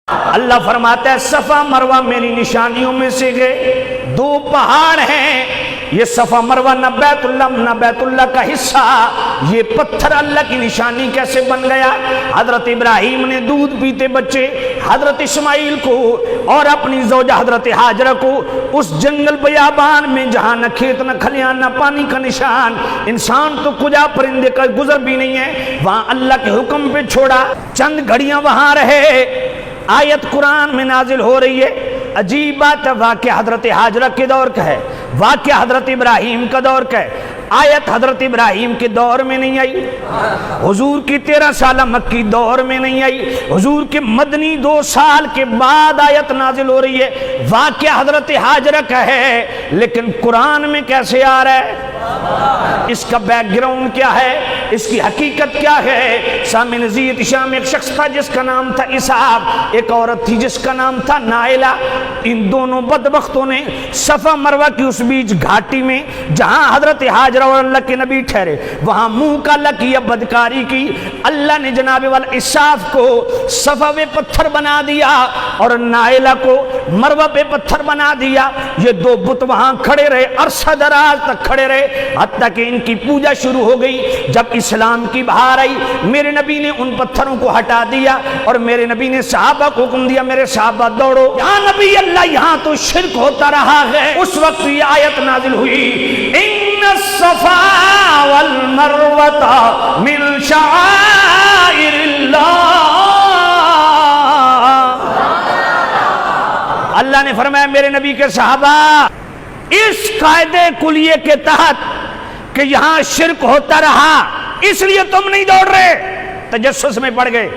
اللہ فرماتا ہے صفا مروہ میری نشانیوں میں سے گئے، دو پہاڑ ہیں، یہ صفا مروہ نہ بیت اللہ کا حصہ، یہ پتھر اللہ کی نشانی کیسے بن گیا؟ حضرت ابراہیم نے دودھ پیتے بچے حضرت اسماعیل کو اور اپنی زوجہ حضرت ہاجرہ کو اس جنگل بیابان میں جہاں نہ کھیت نہ کھلیان نہ پانی کا نشان، انسان تو کجا پرندے کا گزر بھی نہیں ہے، وہاں اللہ کے حکم پہ چھوڑا، چند گھڑیاں وہاں رہے، آیت قرآن میں نازل ہو رہی ہے۔ عجیب بات ہے، واقعہ حضرت ہاجرہ کے دور کا ہے، واقعہ حضرت ابراہیم کا دور کا ہے، آیت حضرت ابراہیم کے دور میں نہیں آئی، حضور کی 13 سالہ مکی دور میں نہیں آئی، حضور کے مدنی 2 سال کے بعد آیت نازل ہو رہی ہے، واقعہ حضرت ہاجرہ کا ہے، لیکن قرآن میں کیسے آ رہا ہے؟ اس کا بیک گراؤنڈ کیا ہے؟ اس کی حقیقت کیا ہے؟ سامع نزیت شام ایک شخص تھا جس کا نام تھا اسحاق، ایک عورت تھی جس کا نام تھا نائلہ، ان دونوں بدبختوں نے صفا مروہ کی اس بیچ گھاٹی میں جہاں حضرت ہاجرہ اور اللہ کے نبی ٹھہرے وہاں منہ کالا کیا، بدکاری کی، اللہ نے جناب والا اسحاق کو صفا پہ پتھر بنا دیا اور نائلہ کو مروہ پہ پتھر بنا دیا، یہ دو بت وہاں کھڑے رہے، عرصہ دراز تک کھڑے رہے، حتیٰ کہ ان کی پوجا شروع ہو گئی۔ جب اسلام کی بہار آئی میرے نبی نے ان پتھروں کو ہٹا دیا اور میرے نبی نے صحابہ کو حکم دیا، میرے صحابہ دوڑو، یہاں نبی اللہ یہاں تو شرک ہوتا رہا ہے۔ اس وقت یہ آیت نازل ہوئی، ان الصفا والمروہ من شعائر اللہ، اللہ نے فرمایا میرے نبی کے صحابہ اس قاعدے کلیے کے تحت کہ یہاں شرک ہوتا رہا اس لیے تم نہیں دوڑ رہے، تجسس میں پڑ گئے،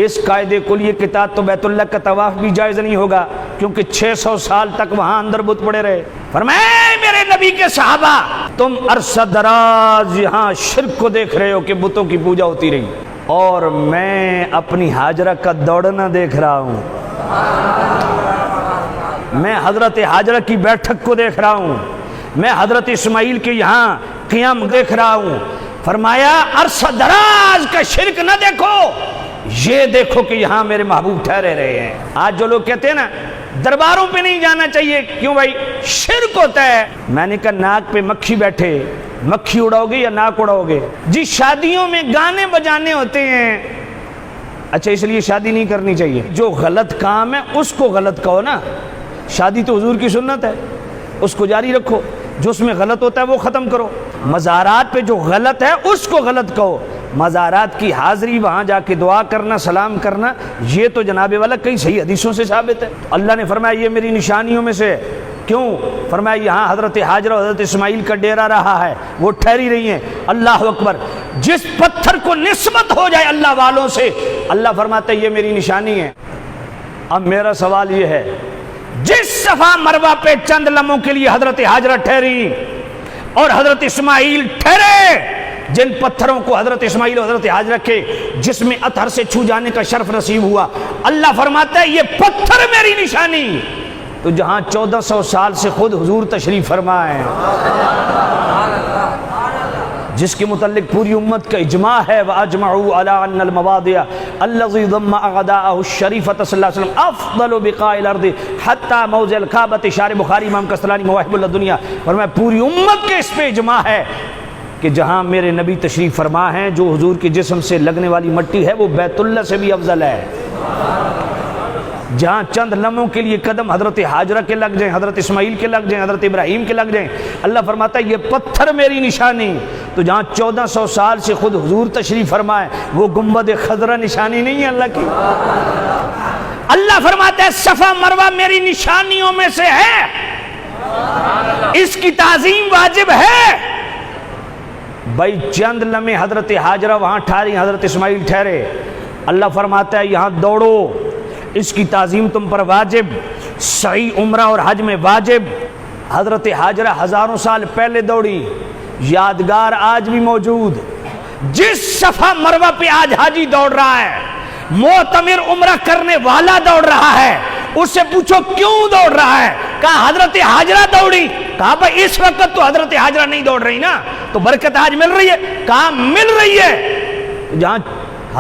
اس قاعدے کلیے کے تحت تو بیت اللہ کا طواف بھی جائز نہیں ہوگا، کیونکہ 600 سال تک وہاں اندر بت پڑے رہے۔ فرمایا میرے نبی کے صحابہ تم عرصہ دراز یہاں شرک کو دیکھ رہے ہو کہ بتوں کی پوجا ہوتی رہی، اور میں اپنی ہاجرہ کا دوڑنا دیکھ رہا ہوں، میں حضرت ہاجرہ کی بیٹھک کو دیکھ رہا ہوں، میں حضرت اسماعیل کے یہاں قیام دیکھ رہا ہوں۔ فرمایا عرصہ دراز کا شرک نہ دیکھو، یہ دیکھو کہ یہاں میرے محبوب ٹھہرے رہے ہیں۔ آج جو لوگ کہتے ہیں نا درباروں پہ نہیں جانا چاہیے، کیوں بھائی شرک ہوتا ہے، میں نے کہا ناک پہ مکھی بیٹھے، مکھی اڑاؤ گے یا ناک اڑاؤ گے؟ جی شادیوں میں گانے بجانے ہوتے ہیں، اچھا اس لیے شادی نہیں کرنی چاہیے، جو غلط کام ہے اس کو غلط کہو نا، شادی تو حضور کی سنت ہے اس کو جاری رکھو، جو اس میں غلط ہوتا ہے وہ ختم کرو، مزارات پہ جو غلط ہے اس کو غلط کہو، مزارات کی حاضری وہاں جا کے دعا کرنا سلام کرنا یہ تو جناب والا کئی صحیح حدیثوں سے ثابت ہے۔ اللہ نے فرمایا یہ میری نشانیوں میں سے، کیوں؟ فرمایا یہاں حضرت ہاجرہ اور حضرت اسماعیل کا ڈیرا رہا ہے، وہ ٹھہری رہی ہیں۔ اللہ اکبر، جس پتھر کو نسبت ہو جائے اللہ والوں سے اللہ فرماتا ہے یہ میری نشانی ہے۔ اب میرا سوال یہ ہے جس صفا مروہ پہ چند لمحوں کے لیے حضرت ہاجرہ ٹھہری اور حضرت اسماعیل ٹھہرے، جن پتھروں کو حضرت اسماعیل اور حضرت ہاجرہ کے جسم اطہر سے چھو جانے کا شرف نصیب ہوا، اللہ فرماتا ہے یہ پتھر میری نشانی، تو جہاں 1400 سال سے خود حضور تشریف فرما ہے، جس کے متعلق پوری امت کا اجماع ہے، وَأَجْمَعُوا عَلَىٰ أَنَّ الْمَوَاضِعَ الَّذِي ضَمَّ أَعْدَاءَهُ الشَّرِيفَةَ صلی اللہ علیہ وسلم أَفْضَلُ بِقَاعِ الْأَرْضِ حَتَّى مَوْضِعَ الْكَعْبَةِ، شارح بخاری امام کسلانی مواہب الدنیا، فرمایا پوری امت کے اس پہ اجماع ہے کہ جہاں میرے نبی تشریف فرما ہیں جو حضور کے جسم سے لگنے والی مٹی ہے وہ بیت اللہ سے بھی افضل ہے۔ جہاں چند لمحوں کے لیے قدم حضرت ہاجرہ کے لگ جائیں، حضرت اسماعیل کے لگ جائیں، حضرت ابراہیم کے لگ جائیں، اللہ فرماتا ہے یہ پتھر میری نشانی، تو جہاں 1400 سال سے خود حضور تشریف فرمائے وہ گنبد خضرا نشانی نہیں ہے اللہ کی؟ اللہ فرماتا ہے صفا مروہ میری نشانیوں میں سے ہے، اس کی تعظیم واجب ہے۔ بھائی چند لمحے حضرت ہاجرہ وہاں ٹھہری، حضرت اسماعیل ٹھہرے، اللہ فرماتا ہے یہاں دوڑو، اس کی تعظیم تم پر واجب، سعی عمرہ اور حج میں واجب۔ حضرت ہاجرہ ہزاروں سال پہلے دوڑی، یادگار آج بھی موجود، جس صفا مروہ پہ آج حاجی دوڑ رہا ہے، معتمر عمرہ کرنے والا دوڑ رہا ہے، اس سے پوچھو کیوں دوڑ رہا ہے؟ کہا حضرت ہاجرہ دوڑی، کہا بھائی اس وقت تو حضرت ہاجرہ نہیں دوڑ رہی نا، تو برکت آج مل رہی ہے؟ کہا مل رہی ہے۔ جہاں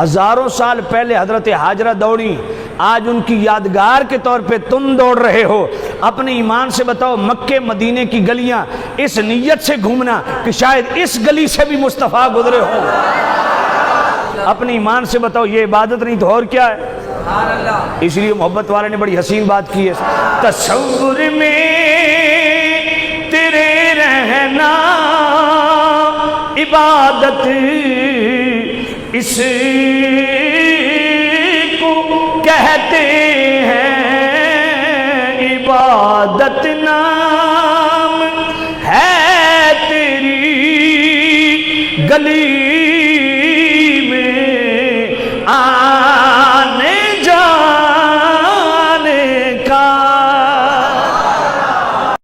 ہزاروں سال پہلے حضرت ہاجرہ دوڑی، آج ان کی یادگار کے طور پہ تم دوڑ رہے ہو. اپنے ایمان سے بتاؤ مکے مدینے کی گلیاں اس نیت سے گھومنا کہ شاید اس گلی سے بھی مصطفیٰ گزرے ہوں. اپنے ایمان سے بتاؤ یہ عبادت نہیں تو اور کیا ہے؟ اس لیے محبت والے نے بڑی حسین بات کی ہے. تصور میں تیرے رہنا عبادت اس کو کہتے ہیں. عبادت نام ہے تیری گلی